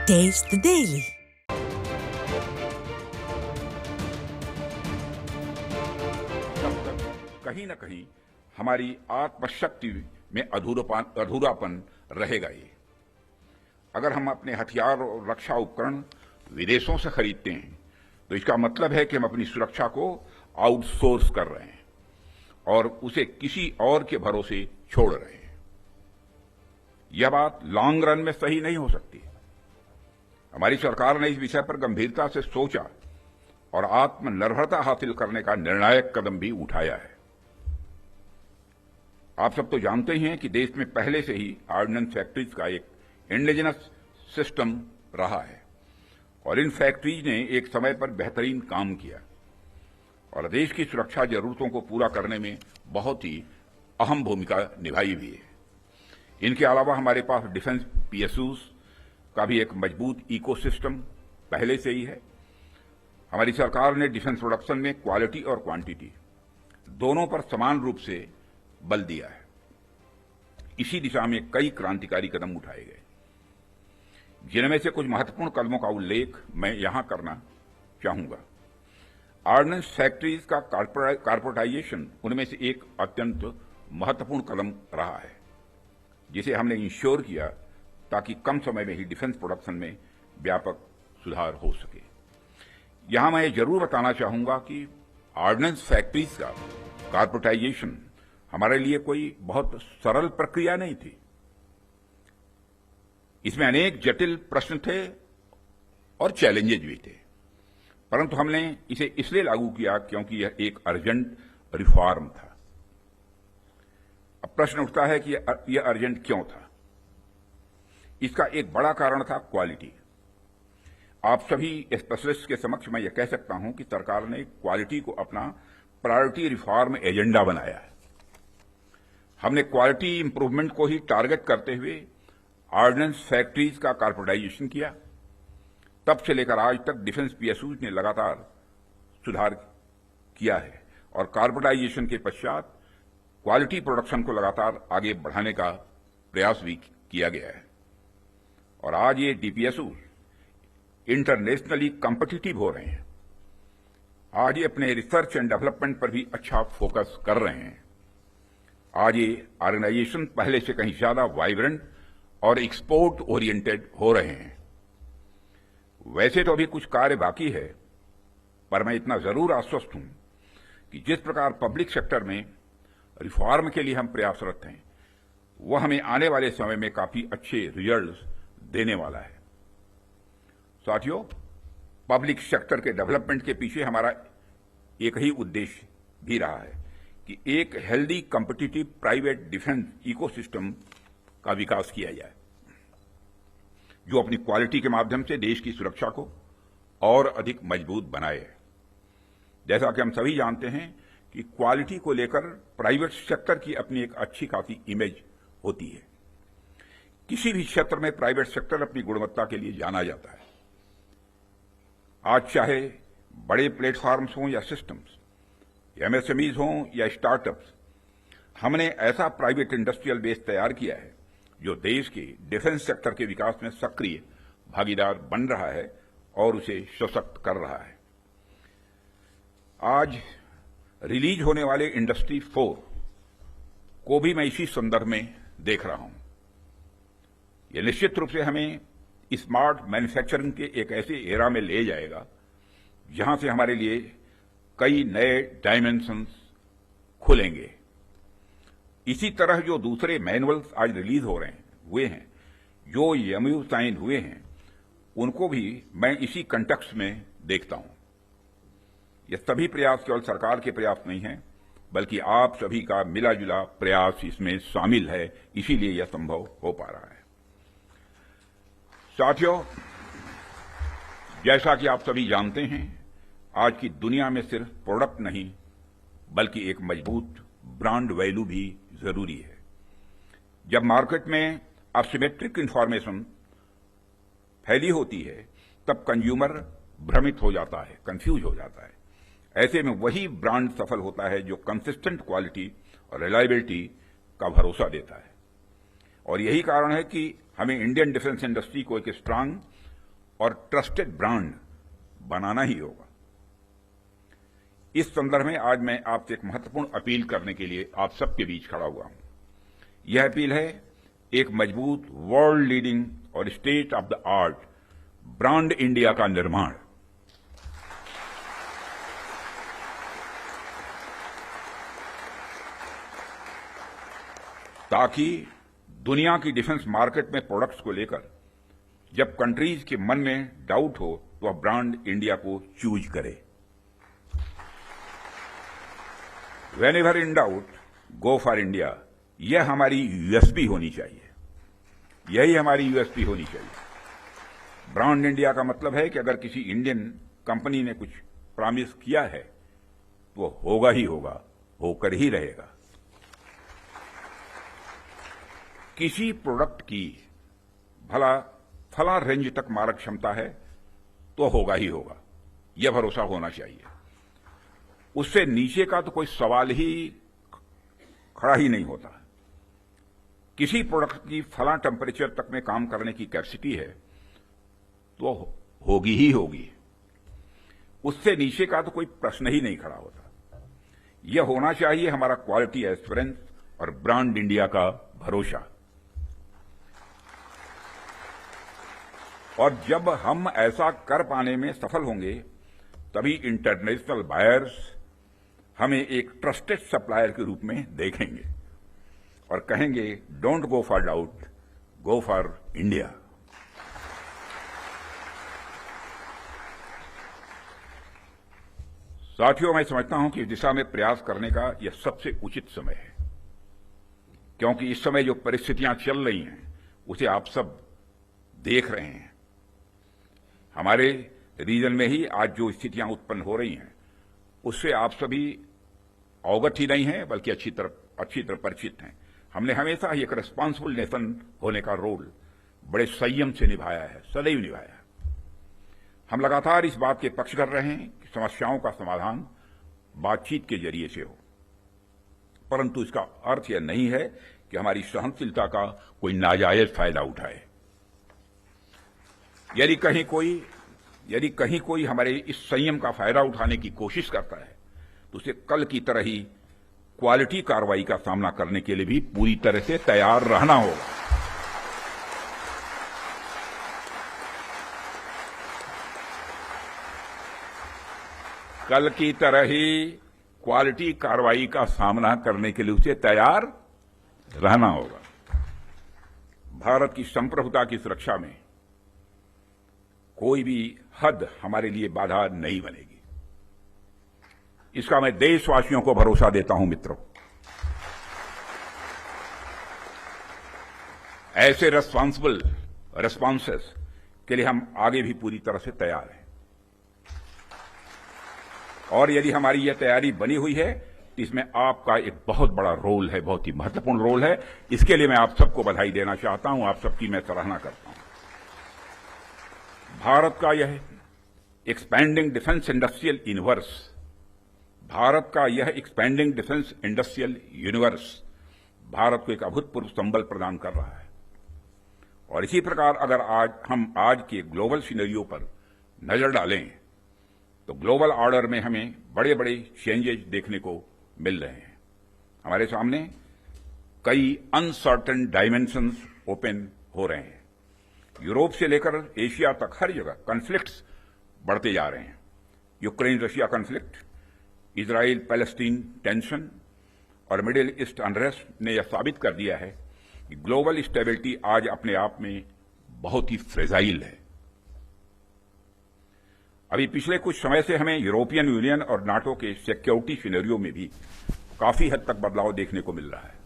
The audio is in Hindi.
Taste the Daily. तब तक कहीं न कहीं हमारी आत्मशक्ति में अधूरापन रहेगा ही। अगर हम अपने हथियार और रक्षा उपकरण विदेशों से खरीदते हैं तो इसका मतलब है कि हम अपनी सुरक्षा को आउटसोर्स कर रहे हैं और उसे किसी और के भरोसे छोड़ रहे हैं। यह बात लॉन्ग रन में सही नहीं हो सकती। हमारी सरकार ने इस विषय पर गंभीरता से सोचा और आत्मनिर्भरता हासिल करने का निर्णायक कदम भी उठाया है। आप सब तो जानते ही हैं कि देश में पहले से ही ऑर्डिनेंस फैक्ट्रीज का एक इंडिजिनस सिस्टम रहा है और इन फैक्ट्रीज ने एक समय पर बेहतरीन काम किया और देश की सुरक्षा जरूरतों को पूरा करने में बहुत ही अहम भूमिका निभाई भी है। इनके अलावा हमारे पास डिफेंस पीएसयूज का भी एक मजबूत इकोसिस्टम पहले से ही है। हमारी सरकार ने डिफेंस प्रोडक्शन में क्वालिटी और क्वांटिटी दोनों पर समान रूप से बल दिया है। इसी दिशा में कई क्रांतिकारी कदम उठाए गए, जिनमें से कुछ महत्वपूर्ण कदमों का उल्लेख मैं यहां करना चाहूंगा। ऑर्डिनेंस फैक्ट्रीज का कॉर्पोरेटाइजेशन उनमें से एक अत्यंत महत्वपूर्ण कदम रहा है, जिसे हमने इंश्योर किया ताकि कम समय में ही डिफेंस प्रोडक्शन में व्यापक सुधार हो सके। यहां मैं जरूर बताना चाहूंगा कि ऑर्डिनेंस फैक्ट्रीज का कॉर्पोरेटाइजेशन हमारे लिए कोई बहुत सरल प्रक्रिया नहीं थी। इसमें अनेक जटिल प्रश्न थे और चैलेंजेज भी थे, परंतु हमने इसे इसलिए लागू किया क्योंकि यह एक अर्जेंट रिफॉर्म था। अब प्रश्न उठता है कि यह अर्जेंट क्यों था। इसका एक बड़ा कारण था क्वालिटी। आप सभी स्पेशलिस्ट के समक्ष मैं यह कह सकता हूं कि सरकार ने क्वालिटी को अपना प्रायोरिटी रिफॉर्म एजेंडा बनाया है। हमने क्वालिटी इंप्रूवमेंट को ही टारगेट करते हुए ऑर्डिनेंस फैक्ट्रीज का कॉर्पोरेटाइजेशन किया। तब से लेकर आज तक डिफेंस पीएसयूज ने लगातार सुधार किया है और कॉर्पोरेटाइजेशन के पश्चात क्वालिटी प्रोडक्शन को लगातार आगे बढ़ाने का प्रयास भी किया गया है और आज ये डीपीएसयूज इंटरनेशनली कॉम्पिटिटिव हो रहे हैं। आज ये अपने रिसर्च एंड डेवलपमेंट पर भी अच्छा फोकस कर रहे हैं। आज ये ऑर्गेनाइजेशन पहले से कहीं ज्यादा वाइब्रेंट और एक्सपोर्ट ओरिएंटेड हो रहे हैं। वैसे तो अभी कुछ कार्य बाकी है, पर मैं इतना जरूर आश्वस्त हूं कि जिस प्रकार पब्लिक सेक्टर में रिफॉर्म के लिए हम प्रयासरत हैं, वह हमें आने वाले समय में काफी अच्छे रिजल्ट्स देने वाला है। साथियों, पब्लिक सेक्टर के डेवलपमेंट के पीछे हमारा एक ही उद्देश्य भी रहा है कि एक healthy competitive private defence ecosystem का विकास किया जाए, जो अपनी क्वालिटी के माध्यम से देश की सुरक्षा को और अधिक मजबूत बनाए। जैसा कि हम सभी जानते हैं कि क्वालिटी को लेकर प्राइवेट सेक्टर की अपनी एक अच्छी खासी इमेज होती है। किसी भी क्षेत्र में प्राइवेट सेक्टर अपनी गुणवत्ता के लिए जाना जाता है। आज चाहे बड़े प्लेटफॉर्म्स हों या सिस्टम्स, एमएसएमईज हों या स्टार्टअप्स, हमने ऐसा प्राइवेट इंडस्ट्रियल बेस तैयार किया है जो देश के डिफेंस सेक्टर के विकास में सक्रिय भागीदार बन रहा है और उसे सशक्त कर रहा है। आज रिलीज होने वाले इंडस्ट्री 4 को भी मैं इसी संदर्भ में देख रहा हूं। यह निश्चित रूप से हमें स्मार्ट मैन्युफैक्चरिंग के एक ऐसे एरा में ले जाएगा जहां से हमारे लिए कई नए डायमेंशंस खुलेंगे। इसी तरह जो दूसरे मैनुअल्स आज रिलीज हो रहे हुए हैं, जो एमओयू साइन हुए हैं, उनको भी मैं इसी कंटेक्स्ट में देखता हूं। ये सभी प्रयास केवल सरकार के प्रयास नहीं हैं, बल्कि आप सभी का मिला जुला प्रयास इसमें शामिल है, इसीलिए यह संभव हो पा रहा है। साथियों, जैसा कि आप सभी जानते हैं, आज की दुनिया में सिर्फ प्रोडक्ट नहीं बल्कि एक मजबूत ब्रांड वैल्यू भी जरूरी है। जब मार्केट में असिमेट्रिक इंफॉर्मेशन फैली होती है, तब कंज्यूमर भ्रमित हो जाता है, कंफ्यूज हो जाता है। ऐसे में वही ब्रांड सफल होता है जो कंसिस्टेंट क्वालिटी और रिलायबिलिटी का भरोसा देता है। और यही कारण है कि हमें इंडियन डिफेंस इंडस्ट्री को एक स्ट्रांग और ट्रस्टेड ब्रांड बनाना ही होगा। इस संदर्भ में आज मैं आपसे एक महत्वपूर्ण अपील करने के लिए आप सबके बीच खड़ा हुआ हूं। यह अपील है एक मजबूत वर्ल्ड लीडिंग और state of the art brand India का निर्माण। ताकि दुनिया की डिफेंस मार्केट में प्रोडक्ट्स को लेकर जब कंट्रीज के मन में डाउट हो तो वह ब्रांड इंडिया को चूज करे। Whenever in doubt, go for India। यह हमारी यूएसपी होनी चाहिए, यही हमारी यूएसपी होनी चाहिए। ब्रांड इंडिया का मतलब है कि अगर किसी इंडियन कंपनी ने कुछ प्रॉमिस किया है तो वो होगा ही होगा, होकर ही रहेगा। किसी प्रोडक्ट की फला रेंज तक मारक क्षमता है तो होगा ही होगा, यह भरोसा होना चाहिए। उससे नीचे का तो कोई सवाल ही खड़ा ही नहीं होता। किसी प्रोडक्ट की फला टेम्परेचर तक में काम करने की कैपेसिटी है तो होगी ही होगी, उससे नीचे का तो कोई प्रश्न ही नहीं खड़ा होता। यह होना चाहिए हमारा क्वालिटी एस्योरेंस और ब्रांड इंडिया का भरोसा। और जब हम ऐसा कर पाने में सफल होंगे तभी इंटरनेशनल बायर्स हमें एक ट्रस्टेड सप्लायर के रूप में देखेंगे और कहेंगे don't go for doubt, go for India. साथियों, मैं समझता हूं कि इस दिशा में प्रयास करने का यह सबसे उचित समय है, क्योंकि इस समय जो परिस्थितियां चल रही हैं उसे आप सब देख रहे हैं। हमारे रीजन में ही आज जो स्थितियां उत्पन्न हो रही हैं उससे आप सभी अवगत ही नहीं हैं, बल्कि अच्छी तरह परिचित हैं। हमने हमेशा ही एक रिस्पांसिबल नेशन होने का रोल बड़े संयम से निभाया है, सदैव निभाया है। हम लगातार इस बात के पक्ष कर रहे हैं कि समस्याओं का समाधान बातचीत के जरिए से हो, परंतु इसका अर्थ यह नहीं है कि हमारी सहनशीलता का कोई नाजायज फायदा उठाए। यदि कहीं कोई हमारे इस संयम का फायदा उठाने की कोशिश करता है तो उसे कल की तरह ही क्वालिटी कार्रवाई का सामना करने के लिए भी पूरी तरह से तैयार रहना होगा। कल की तरह ही क्वालिटी कार्रवाई का सामना करने के लिए उसे तैयार रहना होगा। भारत की संप्रभुता की सुरक्षा में कोई भी हद हमारे लिए बाधा नहीं बनेगी, इसका मैं देशवासियों को भरोसा देता हूं। मित्रों, ऐसे रेस्पॉन्सिबल रेस्पॉन्सेस के लिए हम आगे भी पूरी तरह से तैयार हैं। और यदि हमारी यह तैयारी बनी हुई है तो इसमें आपका एक बहुत बड़ा रोल है, बहुत ही महत्वपूर्ण रोल है। इसके लिए मैं आप सबको बधाई देना चाहता हूं, आप सबकी मैं सराहना करता हूं। भारत का यह expanding defence industrial universe, Bharat का यह expanding defence industrial universe Bharat को एक अभूतपूर्व संबल प्रदान कर रहा है। और इसी प्रकार अगर हम आज के ग्लोबल सिनेरियो पर नजर डालें तो ग्लोबल ऑर्डर में हमें बड़े बड़े चेंजेस देखने को मिल रहे हैं। हमारे सामने कई अनसर्टेन डायमेंशंस ओपन हो रहे हैं। यूरोप से लेकर एशिया तक हर जगह कॉन्फ्लिक्ट्स बढ़ते जा रहे हैं। Ukraine Russia conflict, Israel Palestine tension और मिडिल ईस्ट अनरेस्ट ने यह साबित कर दिया है कि ग्लोबल स्टेबिलिटी आज अपने आप में बहुत ही फ्रेजाइल है। अभी पिछले कुछ समय से हमें यूरोपियन यूनियन और नाटो के सिक्योरिटी सिनेरियो में भी काफी हद तक बदलाव देखने को मिल रहा है।